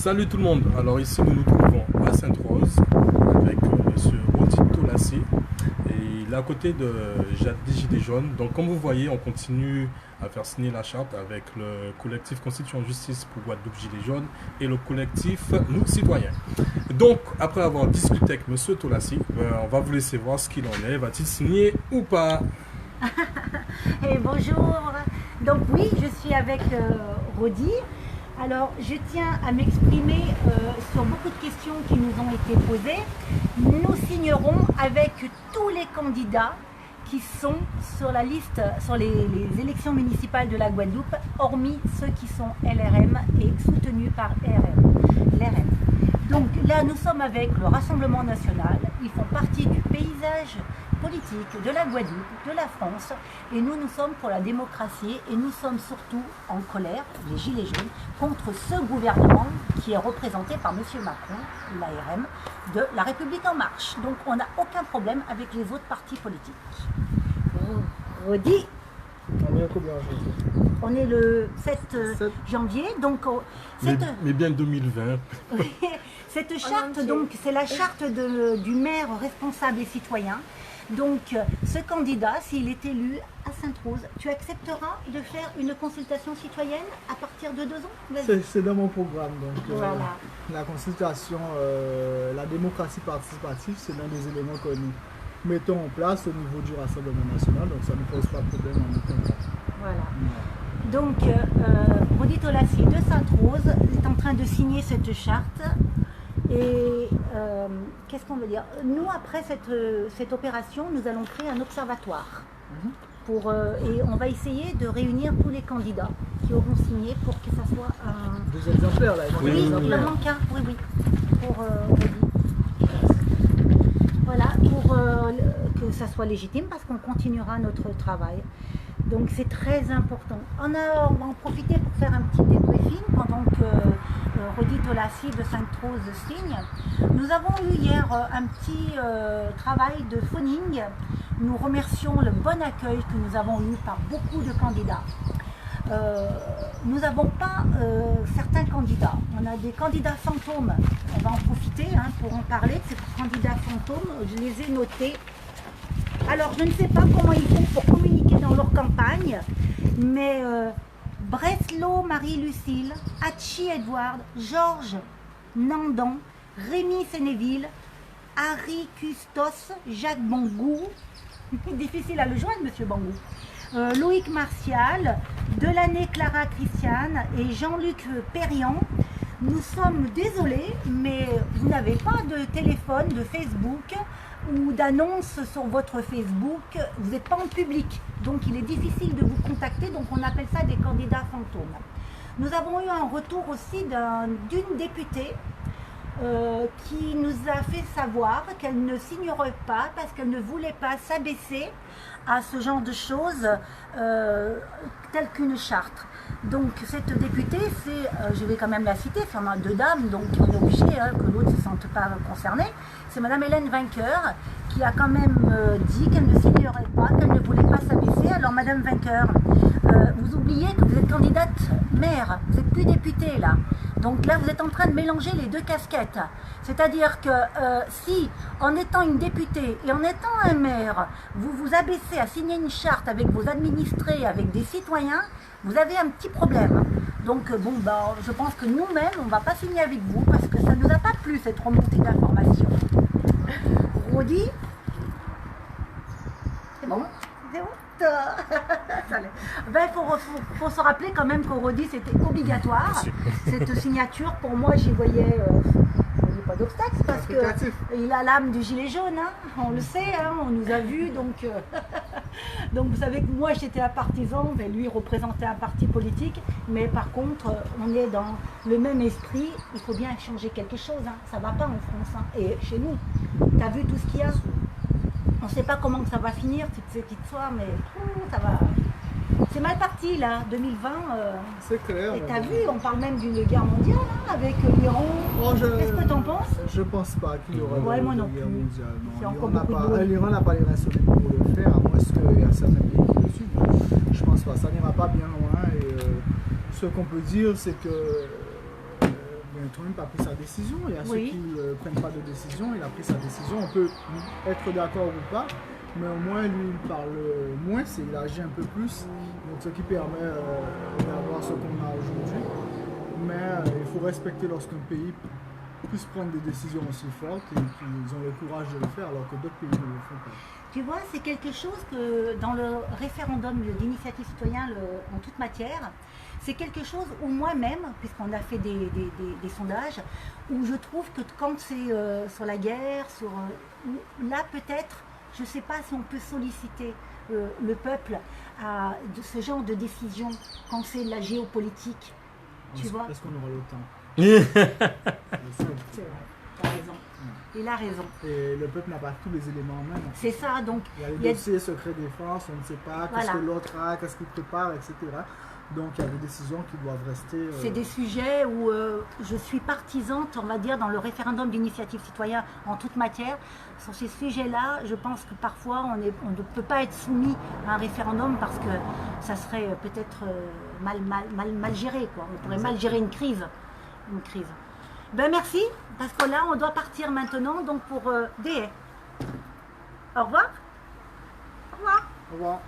Salut tout le monde, alors ici nous nous trouvons à Sainte-Rose avec monsieur Rodi Tolassi et il est à côté des Gilets jaunes. Donc comme vous voyez, on continue à faire signer la charte avec le collectif Constitution Justice pour Guadeloupe Gilets jaunes et le collectif Nous Citoyens. Donc après avoir discuté avec monsieur Tolassi, on va vous laisser voir ce qu'il en est, va-t-il signer ou pas? Et bonjour, donc oui, je suis avec Rodi. Alors, je tiens à m'exprimer sur beaucoup de questions qui nous ont été posées. Nous signerons avec tous les candidats qui sont sur la liste, sur les élections municipales de la Guadeloupe, hormis ceux qui sont LRM et soutenus par l'RM. Donc là, nous sommes avec le Rassemblement national. Ils font partie du paysage politique de la Guadeloupe, de la France, et nous sommes pour la démocratie et nous sommes surtout en colère, les Gilets jaunes, contre ce gouvernement qui est représenté par M. Macron, l'ARM, de La République en marche. Donc on n'a aucun problème avec les autres partis politiques. Rodi, on est le 7 janvier, donc mais bien 2020. cette charte, donc c'est la charte du maire responsable et citoyen. Donc, ce candidat, s'il est élu à Sainte-Rose, tu accepteras de faire une consultation citoyenne à partir de 2 ans? C'est dans mon programme. Donc, voilà. La consultation, la démocratie participative, c'est l'un des éléments que nous mettons en place au niveau du Rassemblement national. Donc, ça ne pose pas de problème en aucun cas. Voilà. Donc, Rodi Tolassi de Sainte-Rose est en train de signer cette charte. Et qu'est-ce qu'on veut dire? Nous, après cette opération, nous allons créer un observatoire. Et on va essayer de réunir tous les candidats qui auront signé pour que ça soit un... 2 exemplaires là. Oui, il en manque un, oui. Pour voilà, pour que ça soit légitime parce qu'on continuera notre travail. Donc c'est très important. On va en profiter pour faire un petit débriefing pendant que Rodi Tolassi de Sainte-Rose signe. Nous avons eu hier un petit travail de phoning. Nous remercions le bon accueil que nous avons eu par beaucoup de candidats. Nous n'avons pas certains candidats. On a des candidats fantômes. On va en profiter pour en parler de ces candidats fantômes. Je les ai notés. Alors, je ne sais pas comment ils font pour communiquer dans leur campagne, mais Breslau Marie-Lucille, Hachi Edward, Georges Nandan, Rémi Sénéville, Harry Custos, Jacques Bangou, difficile à le joindre, monsieur Bangou, Loïc Martial, Delaney Clara Christiane et Jean-Luc Perriand. Nous sommes désolés, mais vous n'avez pas de téléphone, de Facebook ou d'annonce sur votre Facebook, vous n'êtes pas en public, donc il est difficile de vous contacter, donc on appelle ça des candidats fantômes. Nous avons eu un retour aussi d'une députée qui nous a fait savoir qu'elle ne signerait pas parce qu'elle ne voulait pas s'abaisser à ce genre de choses telles qu'une charte. Donc cette députée, je vais quand même la citer, c'est 2 dames, donc on est obligé que l'autre ne se sente pas concernée. C'est Madame Hélène Vainqueur qui a quand même dit qu'elle ne signerait pas, qu'elle ne voulait pas s'abaisser. Alors Madame Vainqueur, vous oubliez que vous êtes candidate maire, vous n'êtes plus députée là. Donc là vous êtes en train de mélanger les 2 casquettes. C'est-à-dire que si en étant une députée et en étant un maire, vous vous abaissez à signer une charte avec vos administrés, avec des citoyens, vous avez un petit problème. Donc je pense que nous-mêmes, on ne va pas signer avec vous parce que ça ne nous a pas plu cette remontée d'informations. Rodi, c'est bon? C'est bon? Il faut se rappeler quand même que Rodi, c'était obligatoire. Cette signature, pour moi, j'y voyais... pas d'obstacle parce qu'il a l'âme du gilet jaune, on le sait, on nous a vus, donc vous savez que moi j'étais un partisan, mais lui représentait un parti politique, mais par contre on est dans le même esprit, il faut bien changer quelque chose, ça va pas en France, et chez nous, tu as vu tout ce qu'il y a, on ne sait pas comment ça va finir toute cette histoire, mais ça va... C'est mal parti là, 2020. C'est clair. Et t'as vu, on parle même d'une guerre mondiale avec l'Iran. Qu'est-ce que t'en penses? Je pense pas qu'il y aura une guerre mondiale. L'Iran n'a pas les reins solides pour le faire, à moins qu'il y ait certains pays qui le suivent. Je pense pas, ça n'ira pas bien loin. Et ce qu'on peut dire, c'est que Trump a pris sa décision, il y a Oui. ceux qui ne prennent pas de décision, il a pris sa décision, on peut être d'accord ou pas, mais au moins lui il parle moins, il agit un peu plus, donc ce qui permet d'avoir ce qu'on a aujourd'hui. Mais il faut respecter lorsqu'un pays puisse prendre des décisions aussi fortes et qu'ils ont le courage de le faire alors que d'autres pays ne le font pas. Tu vois, c'est quelque chose que dans le référendum d'initiative citoyenne en toute matière, c'est quelque chose où moi-même, puisqu'on a fait des sondages, où je trouve que quand c'est sur la guerre, là peut-être, je ne sais pas si on peut solliciter le peuple à ce genre de décision quand c'est la géopolitique. Tu vois? Est-ce qu'on aura le temps? C'est vrai, t'as raison. Il a raison. Et le peuple n'a pas tous les éléments en main. C'est ça, donc Il y a les il y a- dossiers secret défense, on ne sait pas qu'est-ce Voilà. que l'autre a, qu'est-ce qu'il prépare, etc. Donc il y a des décisions qui doivent rester. c'est des sujets où je suis partisante, on va dire, dans le référendum d'initiative citoyenne en toute matière. Sur ces sujets-là, je pense que parfois on ne peut pas être soumis à un référendum parce que ça serait peut-être mal géré, quoi. On pourrait mal gérer une crise. Ben merci, parce que là on doit partir maintenant donc pour des haies. Au revoir. Au revoir. Au revoir.